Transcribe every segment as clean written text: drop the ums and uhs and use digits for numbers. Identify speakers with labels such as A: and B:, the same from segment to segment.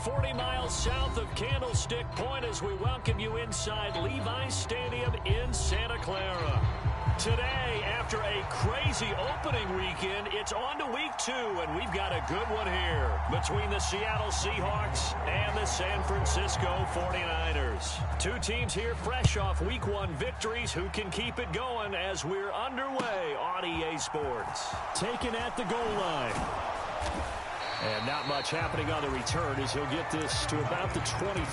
A: 40 miles south of Candlestick Point as we welcome you inside Levi's Stadium in Santa Clara. Today, after a crazy opening weekend, it's on to week 2, and we've got a good one here between the Seattle Seahawks and the San Francisco 49ers. Two teams here fresh off week 1 victories who can keep it going as we're underway on EA Sports. Taken at the goal line. And not much happening on the return as he'll get this to about the 23.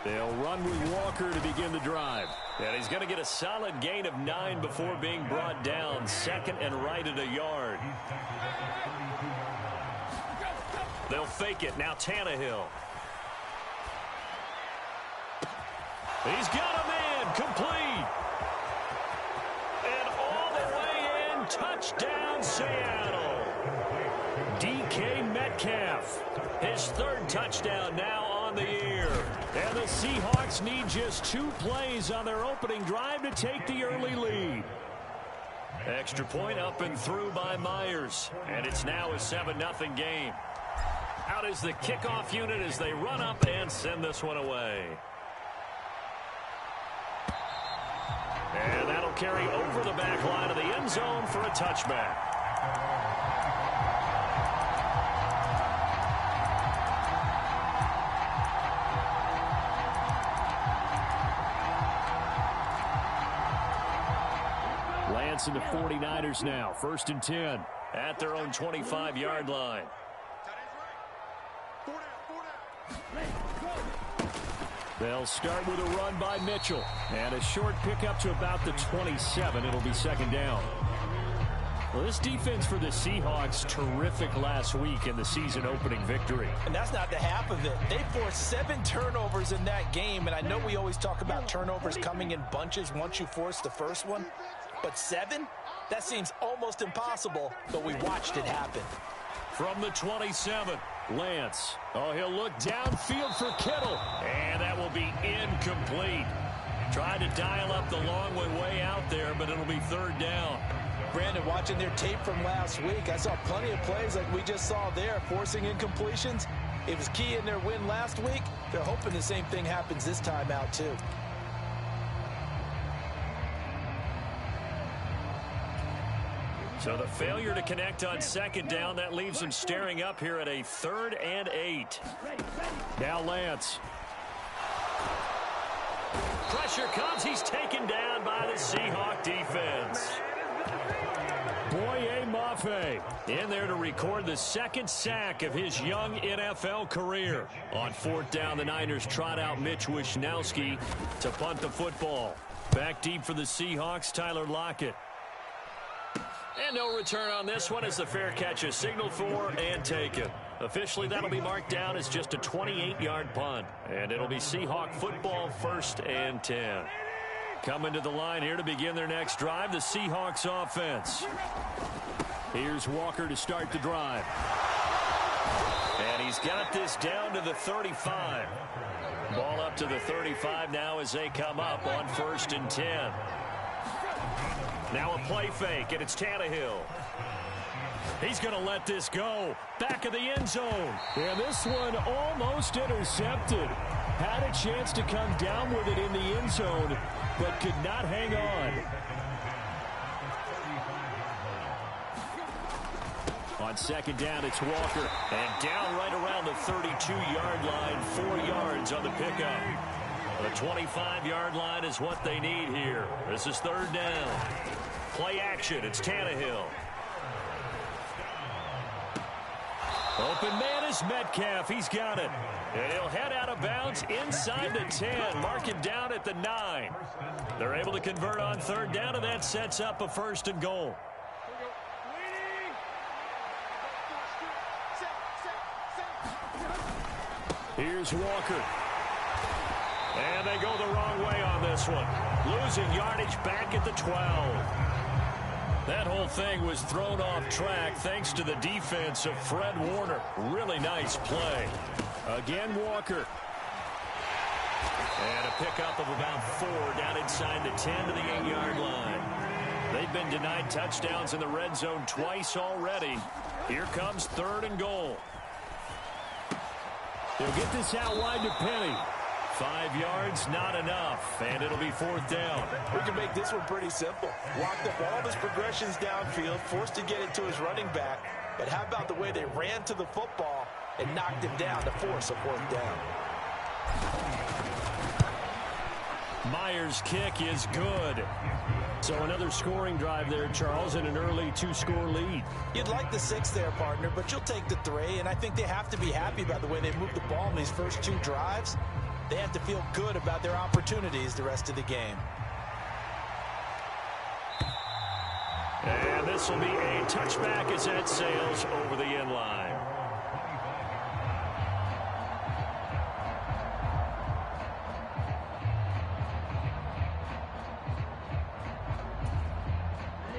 A: They'll run with Walker to begin the drive. And he's going to get a solid gain of 9 before being brought down. Second and right at a yard. They'll fake it. Now Tannehill. He's got a man. Complete. And all the way in. Touchdown, Seattle. DK Metcalf. His 3rd touchdown now on the year. And the Seahawks need just 2 plays on their opening drive to take the early lead. Extra point up and through by Myers. And it's now a 7-0 game. Out is the kickoff unit as they run up and send this one away. And that'll carry over the back line of the end zone for a touchback. Lance and the 49ers now. 1st and 10 at their own 25-yard line. They'll start with a run by Mitchell. And a short pickup to about the 27. It'll be 2nd down. Well, this defense for the Seahawks, terrific last week in the season-opening victory.
B: And that's not the half of it. They forced 7 turnovers in that game, and I know we always talk about turnovers coming in bunches once you force the first one. But 7? That seems almost impossible, but we watched it happen.
A: From the 27, Lance. Oh, he'll look downfield for Kittle. And that will be incomplete. Tried to dial up the long way out there, but it'll be 3rd down.
B: Brandon, watching their tape from last week, I saw plenty of plays like we just saw there, forcing incompletions. It was key in their win last week. They're hoping the same thing happens this time out, too.
A: So the failure to connect on 2nd down, that leaves him staring up here at a 3rd and 8. Now Lance. Pressure comes. He's taken down by the Seahawk defense. Boye Mafe in there to record the 2nd sack of his young NFL career. On 4th down, the Niners trot out Mitch Wishnowski to punt the football. Back deep for the Seahawks, Tyler Lockett. And no return on this one as the fair catch is signaled for and taken. Officially, that'll be marked down as just a 28-yard punt. And it'll be Seahawk football 1st and 10. Coming to the line here to begin their next drive, the Seahawks offense. Here's Walker to start the drive. And he's got this down to the 35. Ball up to the 35 now as they come up on 1st and 10. Now a play fake, and it's Tannehill. He's going to let this go. Back of the end zone. And this one almost intercepted. Had a chance to come down with it in the end zone, but could not hang on. On 2nd down, it's Walker. And down right around the 32-yard line, 4 yards on the pickup. The 25-yard line is what they need here. This is 3rd down. Play action. It's Tannehill. Open man is Metcalf. He's got it. And he'll head out of bounds inside the 10. Mark him down at the 9. They're able to convert on 3rd down, and that sets up a 1st and goal. Here's Walker. And they go the wrong way on this one. Losing yardage back at the 12. That whole thing was thrown off track thanks to the defense of Fred Warner. Really nice play. Again, Walker. And a pickup of about 4 down inside the 10 to the 8-yard line. They've been denied touchdowns in the red zone twice already. Here comes 3rd and goal. They'll get this out wide to Penny. 5 yards, not enough, and it'll be 4th down.
B: We can make this one pretty simple. Walked up all of his progressions downfield, forced to get it to his running back. But how about the way they ran to the football and knocked him down to force a 4th down?
A: Myers' kick is good. So another scoring drive there, Charles, and an early 2-score lead.
B: You'd like the 6 there, partner, but you'll take the 3, and I think they have to be happy about the way they moved the ball in these first 2 drives. They have to feel good about their opportunities the rest of the game.
A: And this will be a touchback as that sails over the end line.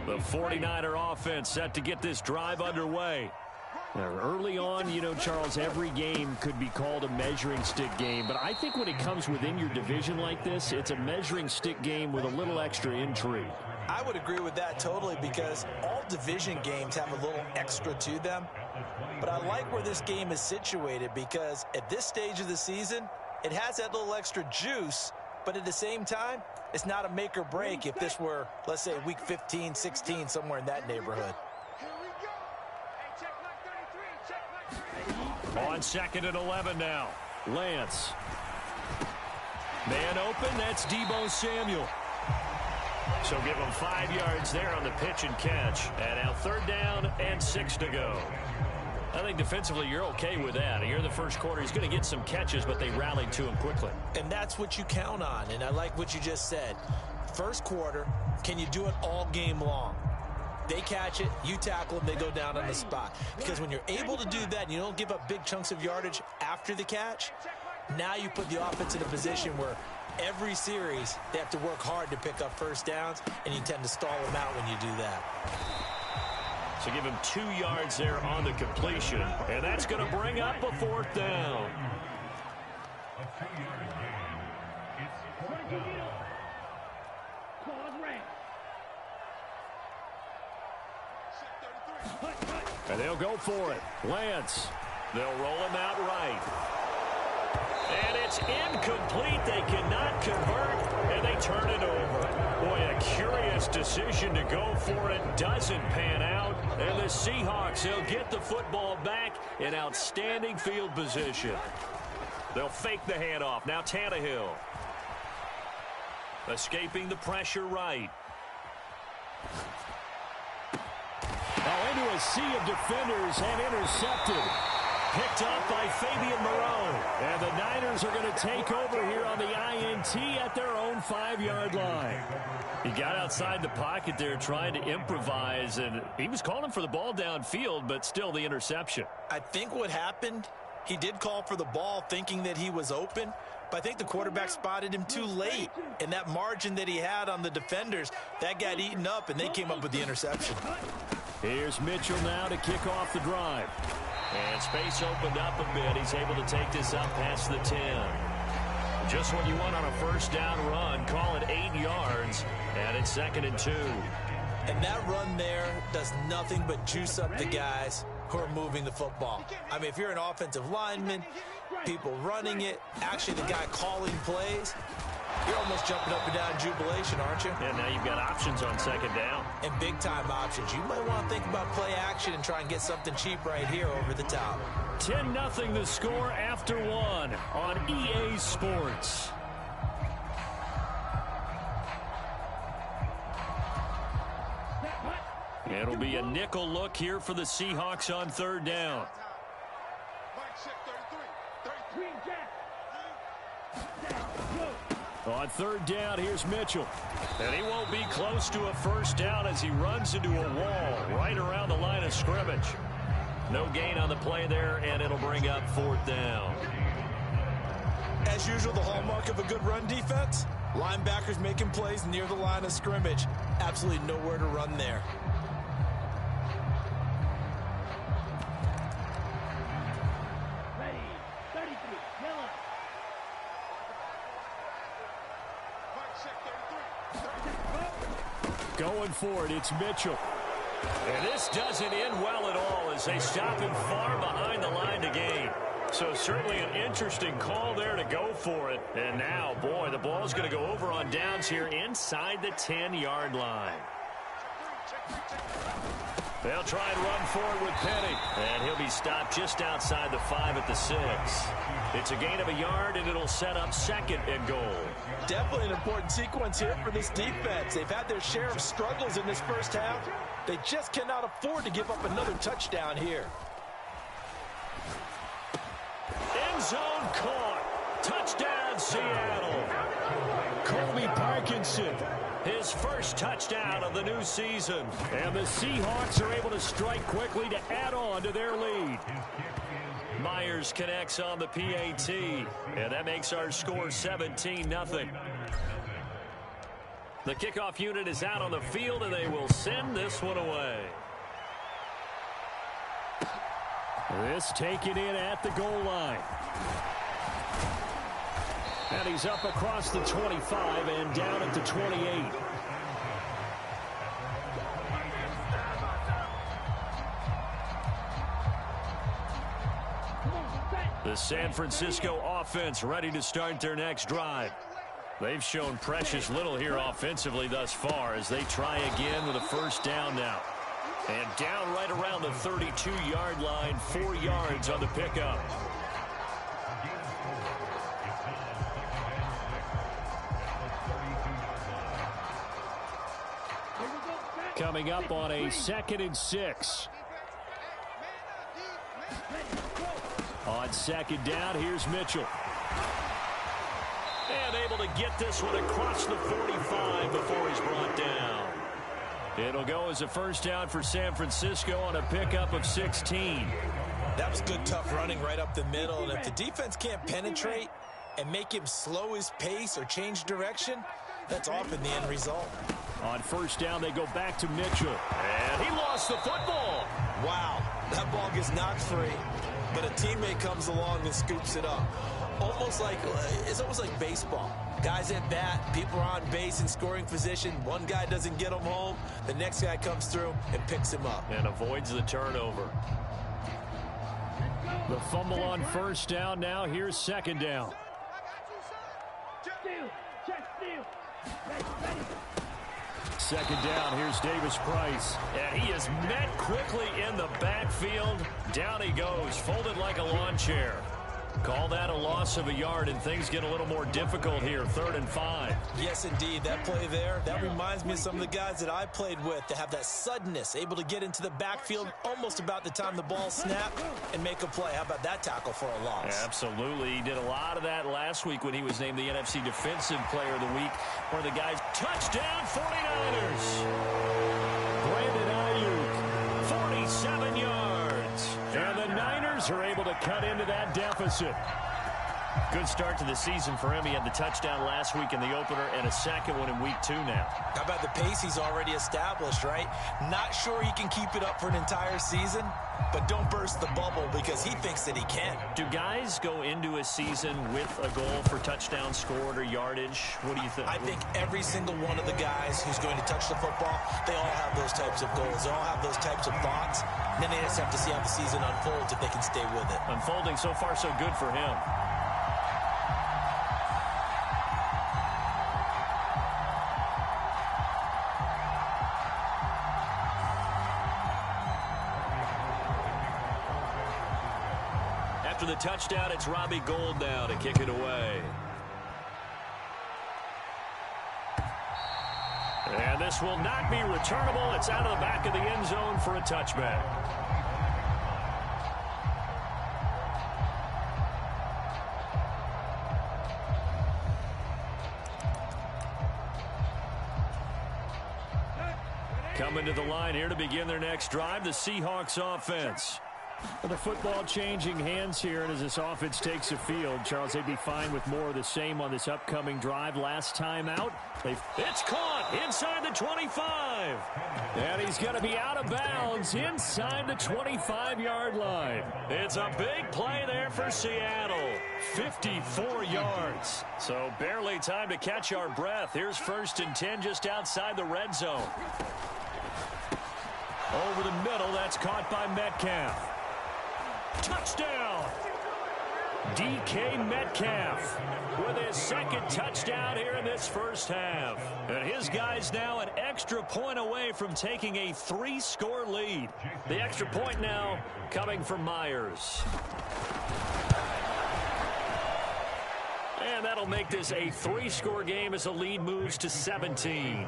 A: The 49er offense set to get this drive underway. Now, early on, you know, Charles, every game could be called a measuring stick game. But I think when it comes within your division like this, it's a measuring stick game with a little extra intrigue.
B: I would agree with that totally because all division games have a little extra to them. But I like where this game is situated because at this stage of the season, it has that little extra juice. But at the same time, it's not a make or break if this were, let's say, week 15, 16, somewhere in that neighborhood.
A: On 2nd and 11 now. Lance. Man open, that's Deebo Samuel. So give him 5 yards there on the pitch and catch. And now 3rd down and 6 to go. I think defensively you're okay with that. Here in the first quarter, he's going to get some catches, but they rallied to him quickly.
B: And that's what you count on, and I like what you just said. First quarter, can you do it all game long? They catch it, you tackle them, they go down on the spot. Because when you're able to do that and you don't give up big chunks of yardage after the catch, now you put the offense in a position where every series they have to work hard to pick up first downs, and you tend to stall them out when you do that.
A: So give him 2 yards there on the completion, and that's going to bring up a 4th down. And they'll go for it. Lance. They'll roll him out right. And it's incomplete. They cannot convert, and they turn it over. Boy, a curious decision to go for it. Doesn't pan out. And the Seahawks, they'll get the football back in outstanding field position. They'll fake the handoff. Now Tannehill. Escaping the pressure right.
C: Oh, into a sea of defenders and intercepted.
A: Picked up by Fabian Moreau.
C: And the Niners are going to take over here on the INT at their own 5-yard line.
A: He got outside the pocket there trying to improvise, and he was calling for the ball downfield, but still the interception.
B: I think what happened, he did call for the ball thinking that he was open, but I think the quarterback spotted him too late. And that margin that he had on the defenders, that got eaten up, and they came up with the interception.
C: Here's Mitchell now to kick off the drive.
A: And space opened up a bit. He's able to take this up past the 10. Just what you want on a first down run. Call it 8 yards. And it's 2nd and 2.
B: And that run there does nothing but juice up the guys who are moving the football. I mean, if you're an offensive lineman, people running it, actually the guy calling plays, you're almost jumping up and down in jubilation, aren't you?
A: And now you've got options on 2nd down.
B: And big-time options. You might want to think about play action and try and get something cheap right here over the top.
C: 10-0 the score after 1 on EA Sports.
A: It'll be a nickel look here for the Seahawks on 3rd down.
C: On 3rd down, here's Mitchell.
A: And he won't be close to a first down as he runs into a wall right around the line of scrimmage. No gain on the play there, and it'll bring up 4th down.
B: As usual, the hallmark of a good run defense, linebackers making plays near the line of scrimmage. Absolutely nowhere to run there.
C: Going for it, it's Mitchell.
A: And this doesn't end well at all as they stop him far behind the line to gain. So certainly an interesting call there to go for it. And now, boy, the ball's going to go over on downs here inside the 10-yard line. They'll try and run forward with Penny. And he'll be stopped just outside the 5 at the 6. It's a gain of a yard, and it'll set up 2nd and goal.
B: Definitely an important sequence here for this defense. They've had their share of struggles in this first half. They just cannot afford to give up another touchdown here.
A: End zone caught. Touchdown, Seattle.
C: Colby Parkinson.
A: His first touchdown of the new season.
C: And the Seahawks are able to strike quickly to add on to their lead.
A: Myers connects on the PAT. And that makes our score 17-0. The kickoff unit is out on the field, and they will send this one away.
C: This taken in at the goal line. And he's up across the 25 and down at the 28.
A: The San Francisco offense ready to start their next drive. They've shown precious little here offensively thus far as they try again with a first down now. And down right around the 32-yard line, 4 yards on the pickup.
C: Coming up on a 2nd and 6. On 2nd down, here's Mitchell.
A: And able to get this one across the 45 before he's brought down. It'll go as a first down for San Francisco on a pickup of 16.
B: That was good, tough running right up the middle. And if the defense can't penetrate and make him slow his pace or change direction, that's often the end result.
C: On first down, they go back to Mitchell.
A: And he lost the football.
B: Wow, that ball gets knocked free. But a teammate comes along and scoops it up. It's almost like baseball. Guys at bat, people are on base in scoring position. One guy doesn't get him home. The next guy comes through and picks him up.
A: And avoids the turnover.
C: The fumble on first down now. Here's 2nd down. Second down, here's Davis Price.
A: And he is met quickly in the backfield. Down he goes, folded like a lawn chair. Call that a loss of a yard, and things get a little more difficult here, 3rd and 5.
B: Yes, indeed. That play there, that reminds me of some of the guys that I played with to have that suddenness, able to get into the backfield almost about the time the ball snapped and make a play. How about that tackle for a loss?
A: Absolutely. He did a lot of that last week when he was named the NFC Defensive Player of the Week. One of the guys, touchdown 49ers.
C: Brandon Ayuk,
A: 47 yards.
C: And the Niners are able to cut into that deficit.
A: Good start to the season for him. He had the touchdown last week in the opener and a second one in week 2 now.
B: How about the pace he's already established, right? Not sure he can keep it up for an entire season, but don't burst the bubble because he thinks that he can.
A: Do guys go into a season with a goal for touchdown scored or yardage? What do you think?
B: I think every single one of the guys who's going to touch the football, they all have those types of goals. They all have those types of thoughts. And then they just have to see how the season unfolds if they can stay with it.
A: Unfolding so far so good for him. After the touchdown, it's Robbie Gould now to kick it away. And this will not be returnable. It's out of the back of the end zone for a touchback. Coming to the line here to begin their next drive, the Seahawks offense.
C: The football changing hands here, and as this offense takes the field, Charles, they'd be fine with more of the same on this upcoming drive. Last time out, it's caught inside the 25. And he's going to be out of bounds inside the 25-yard line.
A: It's a big play there for Seattle. 54 yards. So barely time to catch our breath. Here's 1st and 10 just outside the red zone. Over the middle, that's caught by Metcalf. Touchdown! DK Metcalf with his 2nd touchdown here in this first half. And his guys now an extra point away from taking a 3-score lead. The extra point now coming from Myers. And that'll make this a 3-score game as the lead moves to 17.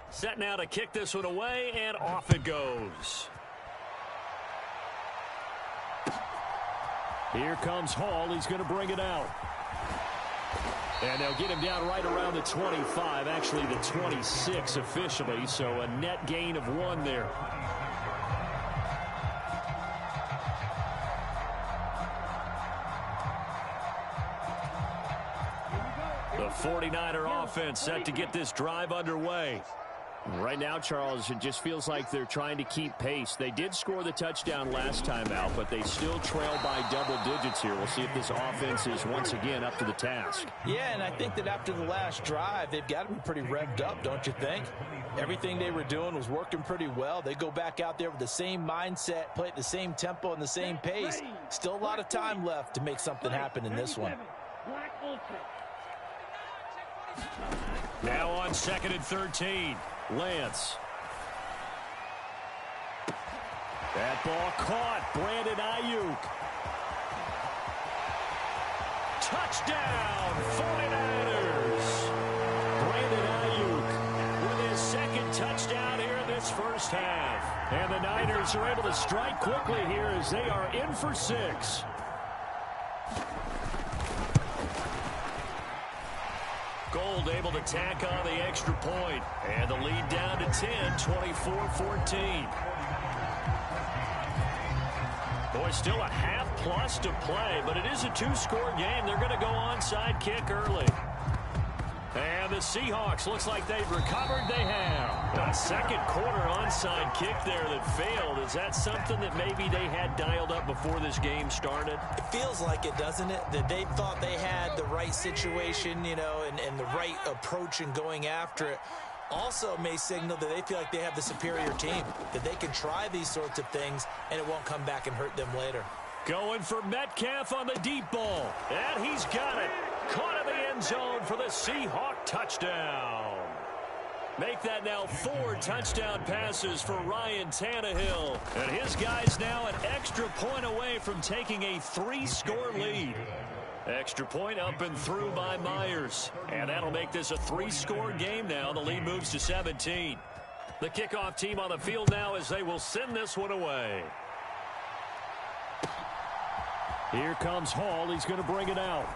A: Set now to kick this one away, and off it goes.
C: Here comes Hall. He's going to bring it out. And they'll get him down right around the 25, actually the 26 officially, so a net gain of 1 there. The 49er offense set to get this drive underway. Right now, Charles, it just feels like they're trying to keep pace. They did score the touchdown last time out, but they still trail by double digits here. We'll see if this offense is once again up to the task.
B: Yeah, and I think that after the last drive, they've got to be pretty revved up, don't you think? Everything they were doing was working pretty well. They go back out there with the same mindset, play at the same tempo and the same pace. Still a lot of time left to make something happen in this one.
A: Now on 2nd and 13. Lance.
C: That ball caught. Brandon Ayuk.
A: Touchdown, 49ers. Brandon Ayuk with his 2nd touchdown here in this first half.
C: And the Niners are able to strike quickly here as they are in for 6.
A: Gold able to tack on the extra point. And the lead down to 10, 24-14. Boy, still a half plus to play, but it is a 2-score game. They're going to go onside kick early. And the Seahawks, looks like they've recovered. They have. A 2nd quarter onside kick there that failed. Is that something that maybe they had dialed up before this game started?
B: It feels like it, doesn't it? That they thought they had the right situation, you know, and the right approach in going after it. Also may signal that they feel like they have the superior team, that they can try these sorts of things and it won't come back and hurt them later.
A: Going for Metcalf on the deep ball. And he's got it. Caught in the end zone for the Seahawk touchdown. Make that now 4 touchdown passes for Ryan Tannehill. And his guys now an extra point away from taking a 3-score lead. Extra point up and through by Myers. And that'll make this a 3-score game now. The lead moves to 17. The kickoff team on the field now as they will send this one away.
C: Here comes Hall. He's going to bring it out.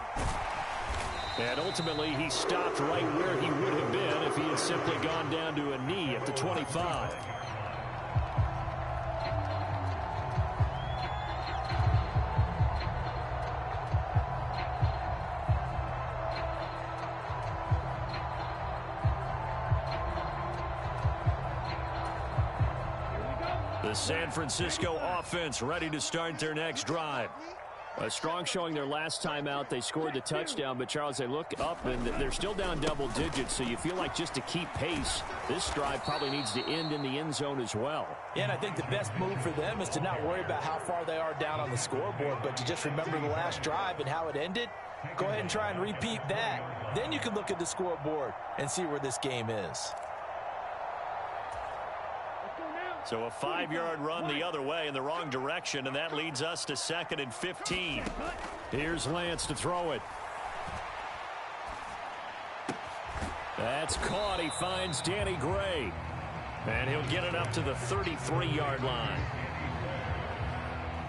C: And ultimately, he stopped right where he would have been if he had simply gone down to a knee at the 25.
A: The San Francisco offense ready to start their next drive.
C: A strong showing their last time out. They scored the touchdown, but Charles, they look up and they're still down double digits, so you feel like just to keep pace, this drive probably needs to end in the end zone as well.
B: Yeah, and I think the best move for them is to not worry about how far they are down on the scoreboard, but to just remember the last drive and how it ended. Go ahead and try and repeat that. Then you can look at the scoreboard and see where this game is.
A: So a 5-yard run the other way in the wrong direction, and that leads us to 2nd and 15.
C: Here's Lance to throw it. That's caught. He finds Danny Gray.
A: And he'll get it up to the 33-yard line.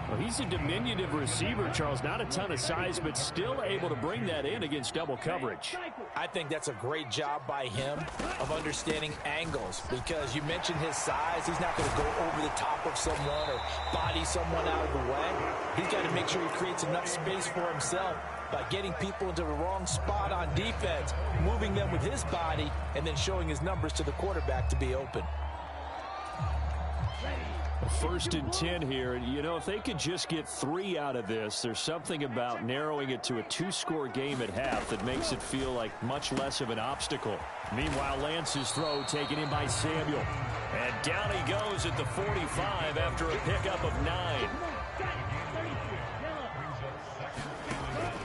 C: Well, he's a diminutive receiver, Charles. Not a ton of size, but still able to bring that in against double coverage.
B: I think that's a great job by him of understanding angles, because you mentioned his size. He's not going to go over the top of someone or body someone out of the way. He's got to make sure he creates enough space for himself by getting people into the wrong spot on defense, moving them with his body, and then showing his numbers to the quarterback to be open.
C: 1st and 10 here. You know, if they could just get 3 out of this, there's something about narrowing it to a 2-score game at half that makes it feel like much less of an obstacle. Meanwhile, Lance's throw taken in by Samuel.
A: And down he goes at the 45 after a pickup of 9.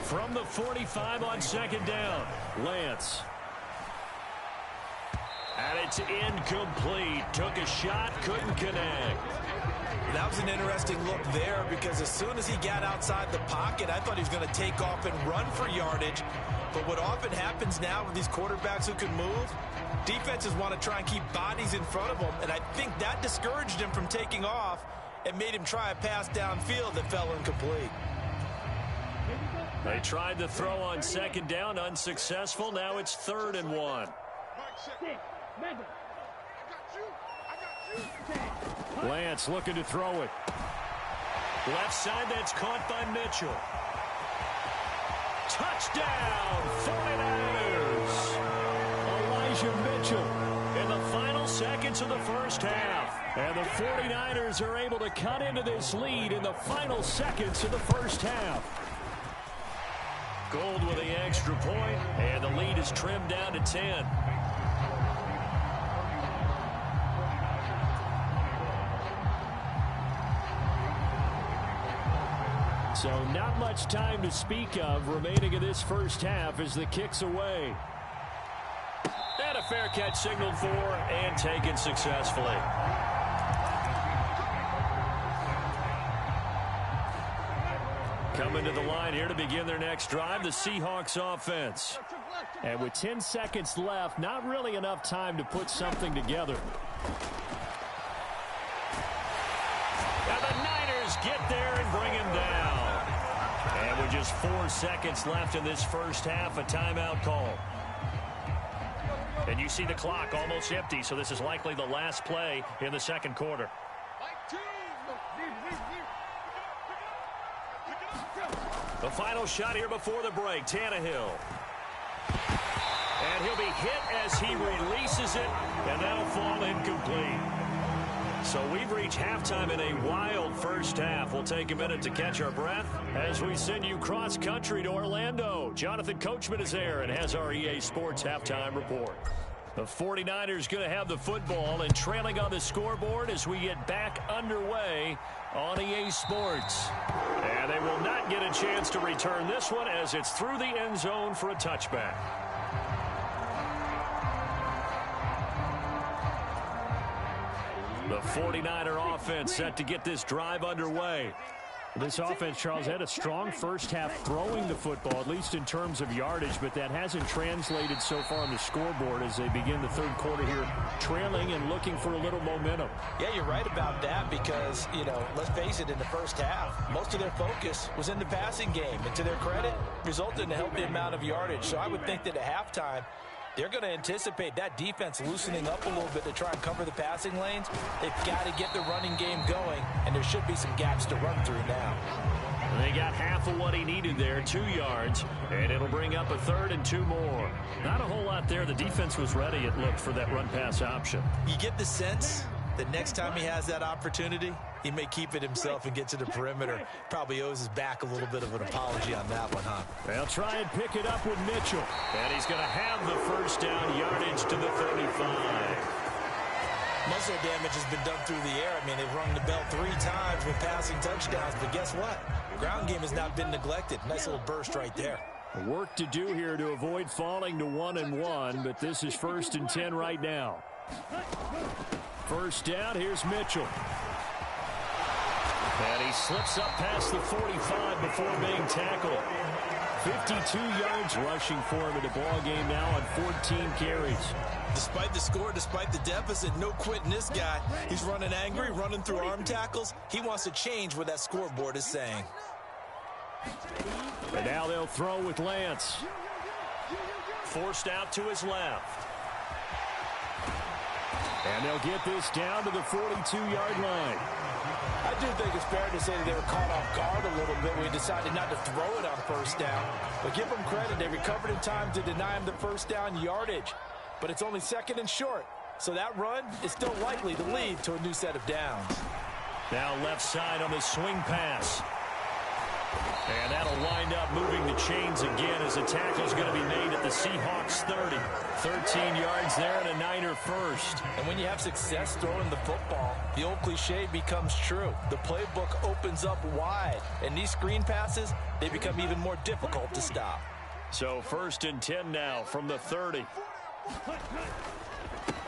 A: From the 45 on 2nd down, Lance. And it's incomplete. Took a shot, couldn't connect.
B: That was an interesting look there, because as soon as he got outside the pocket, I thought he was going to take off and run for yardage. But what often happens now with these quarterbacks who can move, defenses want to try and keep bodies in front of them, and I think that discouraged him from taking off and made him try a pass downfield that fell incomplete.
A: They tried the throw on 2nd down, unsuccessful. Now it's 3rd and 1.
C: Lance looking to throw it.
A: Left side, that's caught by Mitchell. Touchdown, 49ers. Elijah Mitchell in the final seconds of the first half. And the 49ers are able to cut into this lead in the final seconds of the first half. Gold with the extra point, and the lead is trimmed down to 10.
C: So not much time to speak of remaining in this first half as the kick's away.
A: And a fair catch signaled for and taken successfully. Coming to the line here to begin their next drive, the Seahawks offense.
C: And with 10 seconds left, not really enough time to put something together.
A: And the Niners get there and bring him down. And with just 4 seconds left in this first half, a timeout call. And you see the clock almost empty, so this is likely the last play in the second quarter. The final shot here before the break, Tannehill. And he'll be hit as he releases it, and that'll fall incomplete. So we've reached halftime in a wild first half. We'll take a minute to catch our breath as we send you cross-country to Orlando. Jonathan Coachman is there and has our EA Sports halftime report. The 49ers going to have the football and trailing on the scoreboard as we get back underway on EA Sports. And they will not get a chance to return this one as it's through the end zone for a touchback. The 49er offense set to get this drive underway.
C: This offense, Charles, had a strong first half throwing the football, at least in terms of yardage, but that hasn't translated so far on the scoreboard as they begin the third quarter here, trailing and looking for a little momentum.
B: Yeah, you're right about that because, you know, let's face it, in the first half, most of their focus was in the passing game, and to their credit, resulted in a healthy amount of yardage. So I would think that at halftime, they're going to anticipate that defense loosening up a little bit to try and cover the passing lanes. They've got to get the running game going, and there should be some gaps to run through now.
A: They got half of what he needed there, 2 yards, and it'll bring up a 3rd and 2 more. Not a whole lot there. The defense was ready, it looked, for that run-pass option.
B: You get the sense that next time he has that opportunity, he may keep it himself and get to the perimeter. Probably owes his back a little bit of an apology on that one, huh?
C: They'll try and pick it up with Mitchell.
A: And he's going to have the first down, yardage to the 35.
B: Muscle damage has been done through the air. I mean, they've rung the bell 3 times with passing touchdowns, but guess what? Ground game has not been neglected. Nice little burst right there.
C: Work to do here to avoid falling to 1-1, but this is 1st and 10 right now. First down, here's Mitchell. And he slips up past the 45 before being tackled. 52 yards rushing for him in the ball game now on 14 carries.
B: Despite the score, despite the deficit, no quitting this guy. He's running angry, running through arm tackles. He wants to change what that scoreboard is saying.
C: And now they'll throw with Lance.
A: Forced out to his left.
C: And they'll get this down to the 42-yard line.
B: I do think it's fair to say that they were caught off guard a little bit when we decided not to throw it on first down. But give them credit. They recovered in time to deny him the first down yardage. But it's only second and short. So that run is still likely to lead to a new set of downs.
A: Now left side on the swing pass. And that'll wind up moving the chains again as the tackle's going to be made at the Seahawks 30. 13 yards there and a Niner first.
B: And when you have success throwing the football, the old cliche becomes true. The playbook opens up wide. And these screen passes, they become even more difficult to stop.
A: So 1st and 10 now from the 30.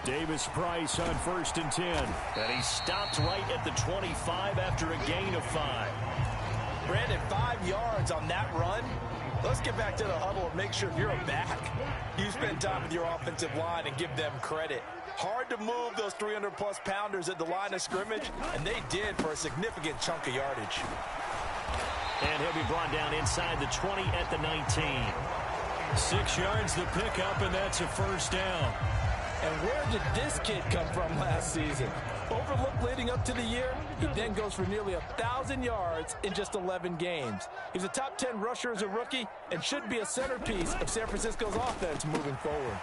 C: Davis Price on 1st and 10.
A: And he stopped right at the 25 after a gain of 5.
B: Brandon, 5 yards on that run. Let's get back to the huddle and make sure if you're a back, you spend time with your offensive line and give them credit. Hard to move those 300-plus pounders at the line of scrimmage, and they did for a significant chunk of yardage.
A: And he'll be brought down inside the 20 at the 19. 6 yards the pickup, and that's a first down.
B: And where did this kid come from last season? Overlooked leading up to the year, he then goes for nearly 1,000 yards in just 11 games. He's a top 10 rusher as a rookie and should be a centerpiece of San Francisco's offense moving forward.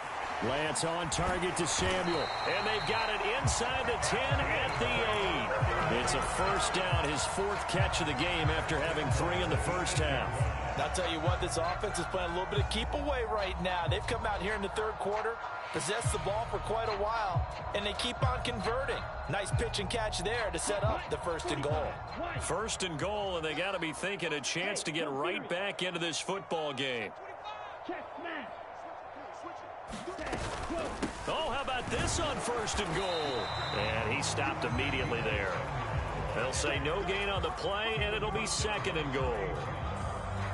C: Lance on target to Samuel.
A: And they've got it inside the 10 at the 8. It's a first down, his 4th catch of the game after having 3 in the first half.
B: And I'll tell you what, this offense is playing a little bit of keep away right now. They've come out here in the 3rd quarter, possessed the ball for quite a while, and they keep on converting. Nice pitch and catch there to set up the 1st and goal.
A: 1st and goal, and they got to be thinking a chance to get right back into this football game. Oh, how about this on 1st and goal? And he stopped immediately there. They'll say no gain on the play, and it'll be 2nd and goal.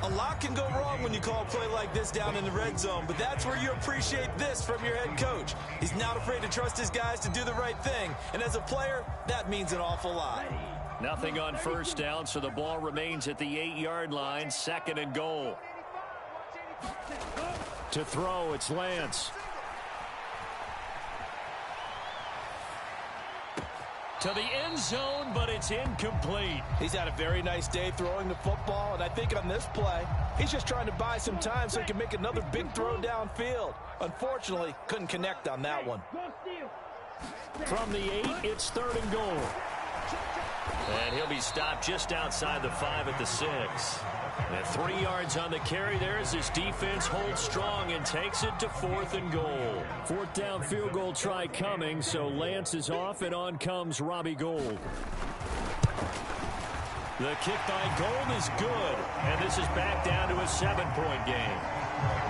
B: A lot can go wrong when you call a play like this down in the red zone, but that's where you appreciate this from your head coach. He's not afraid to trust his guys to do the right thing, and as a player, that means an awful lot.
A: Nothing on first down, so the ball remains at the 8-yard line, 2nd and goal.
C: To throw, it's Lance.
A: To the end zone, but it's incomplete.
B: He's had a very nice day throwing the football, and I think on this play, he's just trying to buy some time so he can make another big throw downfield. Unfortunately, couldn't connect on that one.
C: From the 8, it's 3rd and goal.
A: And he'll be stopped just outside the 5 at the 6. And 3 yards on the carry there as his defense holds strong and takes it to 4th and goal.
C: 4th down field goal try coming, so Lance is off, and on comes Robbie Gould.
A: The kick by Gould is good, and this is back down to a 7-point game.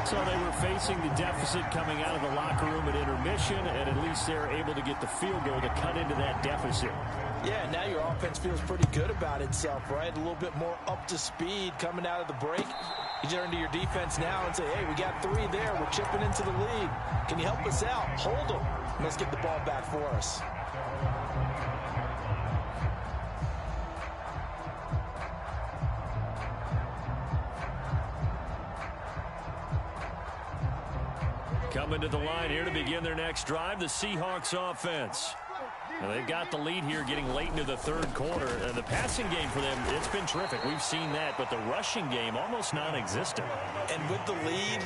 C: So they were facing the deficit coming out of the locker room at intermission, and at least they're able to get the field goal to cut into that deficit.
B: Yeah, now your offense feels pretty good about itself, right? A little bit more up to speed coming out of the break. You turn to your defense now and say, hey, we got 3 there. We're chipping into the lead. Can you help us out? Hold them. Let's get the ball back for us.
A: Coming to the line here to begin their next drive, the Seahawks offense. And they've got the lead here getting late into the 3rd quarter. And the passing game for them, it's been terrific. We've seen that, but the rushing game almost non-existent.
B: And with the lead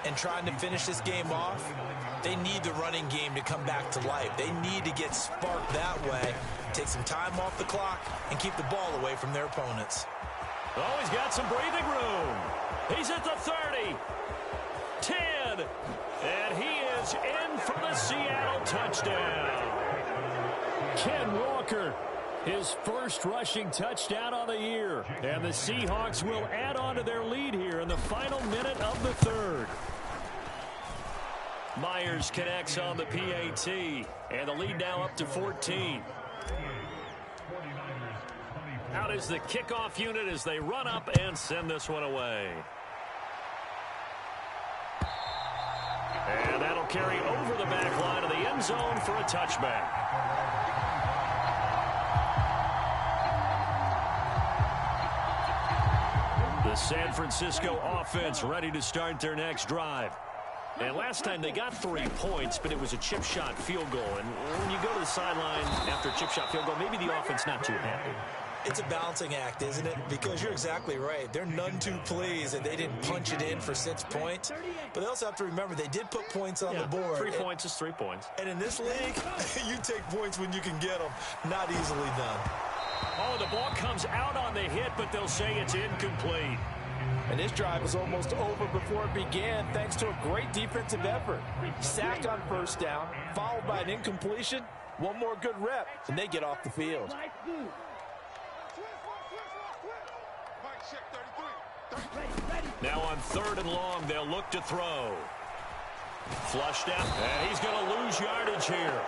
B: and trying to finish this game off, they need the running game to come back to life. They need to get sparked that way, take some time off the clock, and keep the ball away from their opponents.
A: Oh, he's got some breathing room. He's at the 30. 10. And he is in for the Seattle touchdown.
C: Ken Walker, his first rushing touchdown on the year. And the Seahawks will add on to their lead here in the final minute of the 3rd.
A: Myers connects on the PAT. And the lead now up to 14. Out is the kickoff unit as they run up and send this one away. carry over the back line of the end zone for a touchback. The San Francisco offense ready to start their next drive. And last time they got 3 points, but it was a chip shot field goal. And when you go to the sideline after a chip shot field goal, maybe the offense not too happy.
B: It's a balancing act, isn't it? Because you're exactly right. They're none too pleased that they didn't punch it in for 6 points. But they also have to remember they did put points on the board.
A: 3 points is 3 points.
B: And in this league, you take points when you can get them. Not easily done.
A: Oh, the ball comes out on the hit, but they'll say it's incomplete.
B: And this drive was almost over before it began thanks to a great defensive effort. Sack on first down, followed by an incompletion. One more good rep, and they get off the field.
A: Now on 3rd and long, they'll look to throw. Flushed out, and he's going to lose yardage here.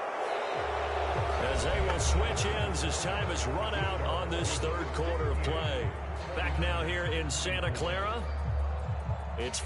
A: As they will switch ends as time has run out on this 3rd quarter of play. Back now here in Santa Clara. It's